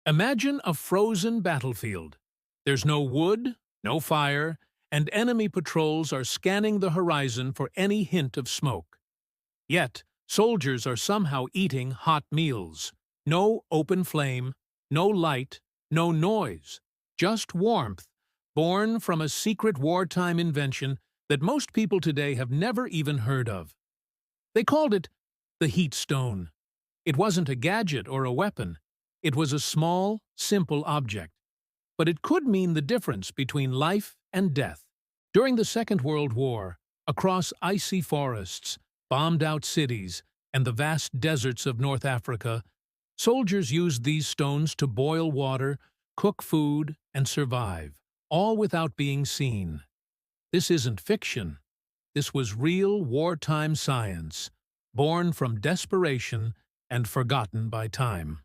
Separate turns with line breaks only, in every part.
Imagine a frozen battlefield. There's no wood, no fire, and enemy patrols are scanning the horizon for any hint of smoke. Yet, soldiers are somehow eating hot meals. No open flame, no light, no noise, just warmth, born from a secret wartime invention that most people today have never even heard of. They called it the heat stone. It wasn't a gadget or a weapon. It was a small, simple object. But it could mean the difference between life and death. During the Second World War, across icy forests, bombed-out cities, and the vast deserts of North Africa, soldiers used these stones to boil water, cook food, and survive, all without being seen. This isn't fiction. This was real wartime science, born from desperation and forgotten by time.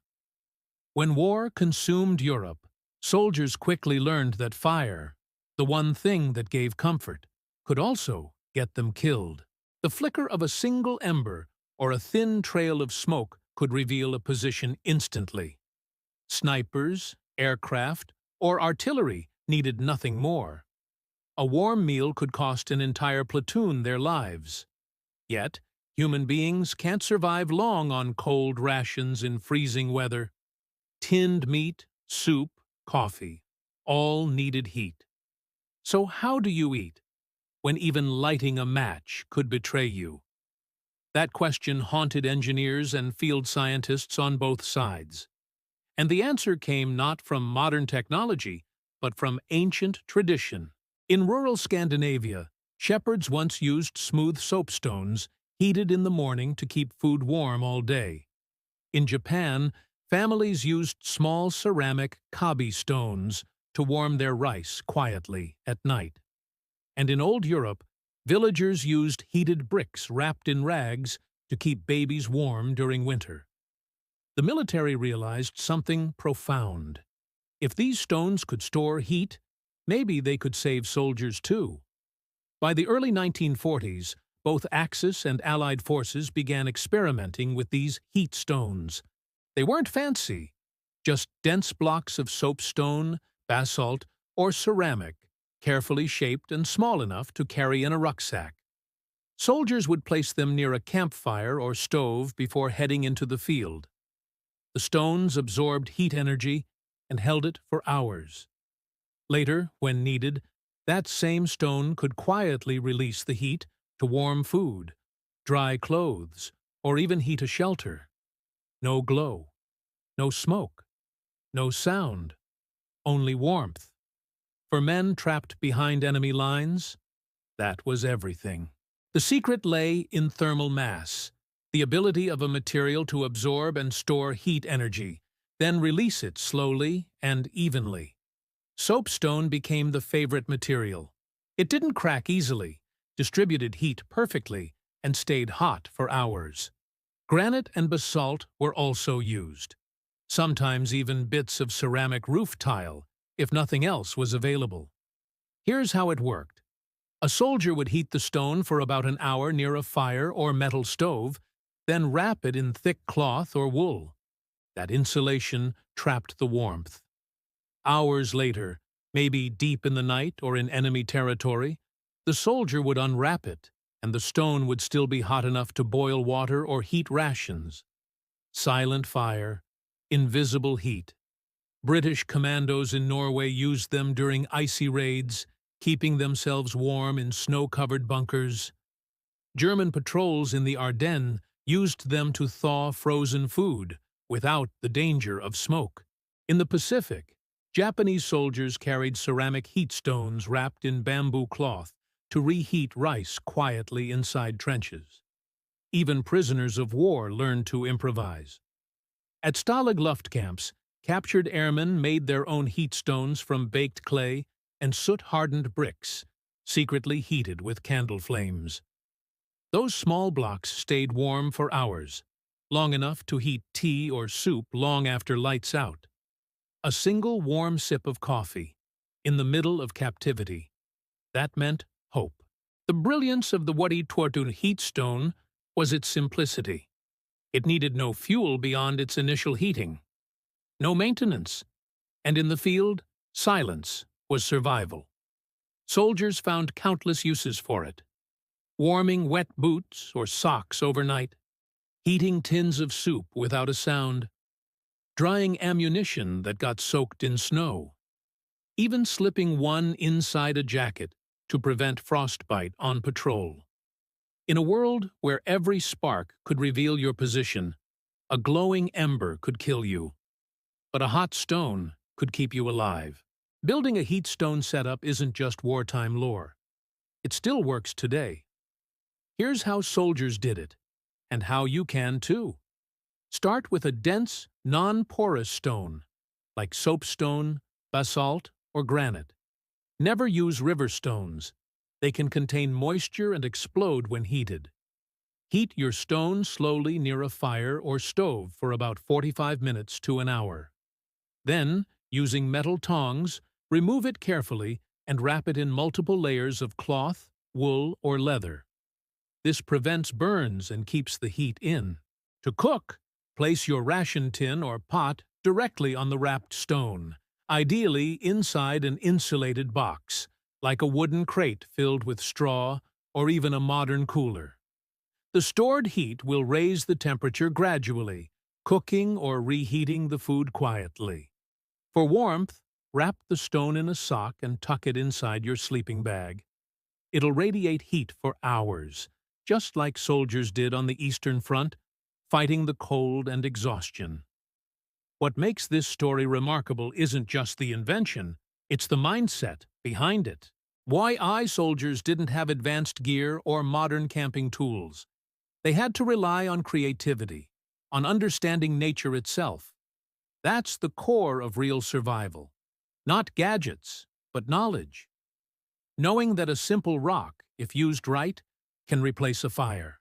When war consumed Europe, soldiers quickly learned that fire, the one thing that gave comfort, could also get them killed. The flicker of a single ember or a thin trail of smoke could reveal a position instantly. Snipers, aircraft, or artillery needed nothing more. A warm meal could cost an entire platoon their lives. Yet, human beings can't survive long on cold rations in freezing weather. Tinned meat, soup, coffee, all needed heat. So how do you eat, when even lighting a match could betray you? That question haunted engineers and field scientists on both sides. And the answer came not from modern technology, but from ancient tradition. In rural Scandinavia, shepherds once used smooth soapstones heated in the morning to keep food warm all day. In Japan, families used small ceramic kabi stones to warm their rice quietly at night. And in old Europe, villagers used heated bricks wrapped in rags to keep babies warm during winter. The military realized something profound. If these stones could store heat, maybe they could save soldiers too. By the early 1940s, both Axis and Allied forces began experimenting with these heat stones. They weren't fancy, just dense blocks of soapstone, basalt, or ceramic, carefully shaped and small enough to carry in a rucksack. Soldiers would place them near a campfire or stove before heading into the field. The stones absorbed heat energy and held it for hours. Later, when needed, that same stone could quietly release the heat to warm food, dry clothes, or even heat a shelter. No glow, no smoke, no sound, only warmth. For men trapped behind enemy lines, that was everything. The secret lay in thermal mass, the ability of a material to absorb and store heat energy, then release it slowly and evenly. Soapstone became the favorite material. It didn't crack easily, distributed heat perfectly, and stayed hot for hours. Granite and basalt were also used. Sometimes even bits of ceramic roof tile, if nothing else was available. Here's how it worked. A soldier would heat the stone for about an hour near a fire or metal stove, then wrap it in thick cloth or wool. That insulation trapped the warmth. Hours later, maybe deep in the night or in enemy territory, the soldier would unwrap it, and the stone would still be hot enough to boil water or heat rations. Silent fire, invisible heat. British commandos in Norway used them during icy raids, keeping themselves warm in snow-covered bunkers. German patrols in the Ardennes used them to thaw frozen food, without the danger of smoke. In the Pacific, Japanese soldiers carried ceramic heat stones wrapped in bamboo cloth to reheat rice quietly inside trenches. Even prisoners of war learned to improvise. At Stalag Luft camps, captured airmen made their own heat stones from baked clay and soot-hardened bricks, secretly heated with candle flames. Those small blocks stayed warm for hours, long enough to heat tea or soup long after lights out. A single warm sip of coffee, in the middle of captivity. That meant hope. The brilliance of the WWII Heat Stone was its simplicity. It needed no fuel beyond its initial heating. no maintenance. And in the field, silence was survival. Soldiers found countless uses for it. Warming wet boots or socks overnight, heating tins of soup without a sound, drying ammunition that got soaked in snow, even slipping one inside a jacket to prevent frostbite on patrol. In a world where every spark could reveal your position, a glowing ember could kill you, but a hot stone could keep you alive. Building a heat stone setup isn't just wartime lore. It still works today. Here's how soldiers did it, and how you can too. Start with a dense, non-porous stone, like soapstone, basalt, or granite. Never use river stones. They can contain moisture and explode when heated. Heat your stone slowly near a fire or stove for about 45 minutes to an hour. Then, using metal tongs, remove it carefully and wrap it in multiple layers of cloth, wool, or leather. This prevents burns and keeps the heat in. To cook, place your ration tin or pot directly on the wrapped stone, ideally inside an insulated box, like a wooden crate filled with straw or even a modern cooler. The stored heat will raise the temperature gradually, cooking or reheating the food quietly. For warmth, wrap the stone in a sock and tuck it inside your sleeping bag. It'll radiate heat for hours, just like soldiers did on the Eastern Front, fighting the cold and exhaustion. What makes this story remarkable isn't just the invention, it's the mindset behind it. WWII soldiers didn't have advanced gear or modern camping tools. They had to rely on creativity, on understanding nature itself. That's the core of real survival. Not gadgets, but knowledge. Knowing that a simple rock, if used right, can replace a fire.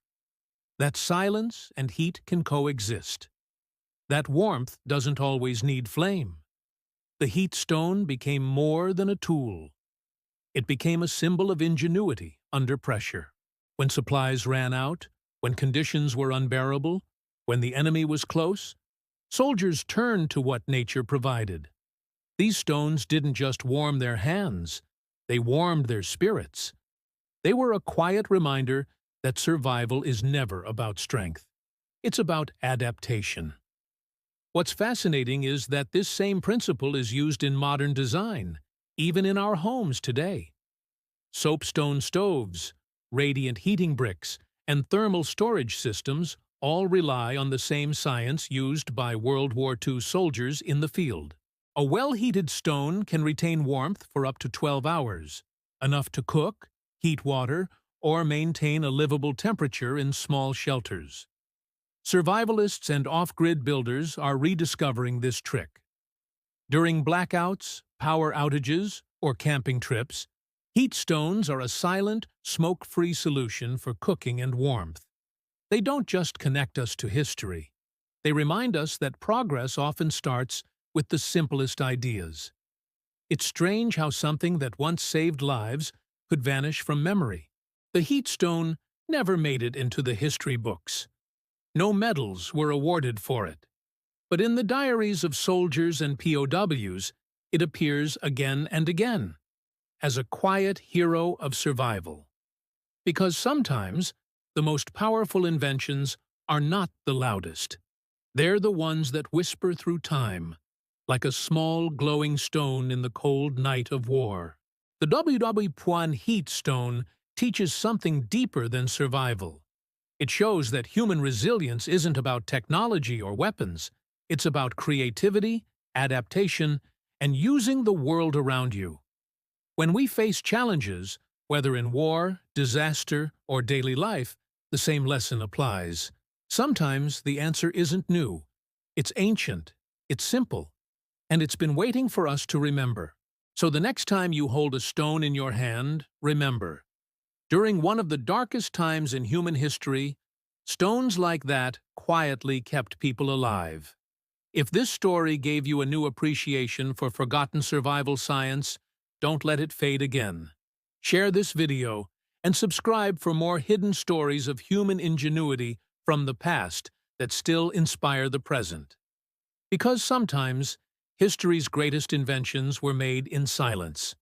That silence and heat can coexist. That warmth doesn't always need flame. The heat stone became more than a tool. It became a symbol of ingenuity under pressure. When supplies ran out, when conditions were unbearable, when the enemy was close, soldiers turned to what nature provided. These stones didn't just warm their hands, they warmed their spirits. They were a quiet reminder that survival is never about strength. It's about adaptation. What's fascinating is that this same principle is used in modern design, even in our homes today. Soapstone stoves, radiant heating bricks, and thermal storage systems all rely on the same science used by World War II soldiers in the field. A well-heated stone can retain warmth for up to 12 hours, enough to cook, heat water, or maintain a livable temperature in small shelters. Survivalists and off-grid builders are rediscovering this trick. During blackouts, power outages, or camping trips, heat stones are a silent, smoke-free solution for cooking and warmth. They don't just connect us to history. They remind us that progress often starts with the simplest ideas. It's strange how something that once saved lives could vanish from memory. The heat stone never made it into the history books. No medals were awarded for it. But in the diaries of soldiers and POWs, it appears again and again, as a quiet hero of survival. Because sometimes, the most powerful inventions are not the loudest. They're the ones that whisper through time, like a small glowing stone in the cold night of war. The WWII Heat Stone teaches something deeper than survival. It shows that human resilience isn't about technology or weapons. It's about creativity, adaptation, and using the world around you. When we face challenges, whether in war, disaster, or daily life, the same lesson applies. Sometimes the answer isn't new. It's ancient, it's simple, and it's been waiting for us to remember. So the next time you hold a stone in your hand, remember. During one of the darkest times in human history, stones like that quietly kept people alive. If this story gave you a new appreciation for forgotten survival science, don't let it fade again. Share this video and subscribe for more hidden stories of human ingenuity from the past that still inspire the present. Because sometimes, history's greatest inventions were made in silence.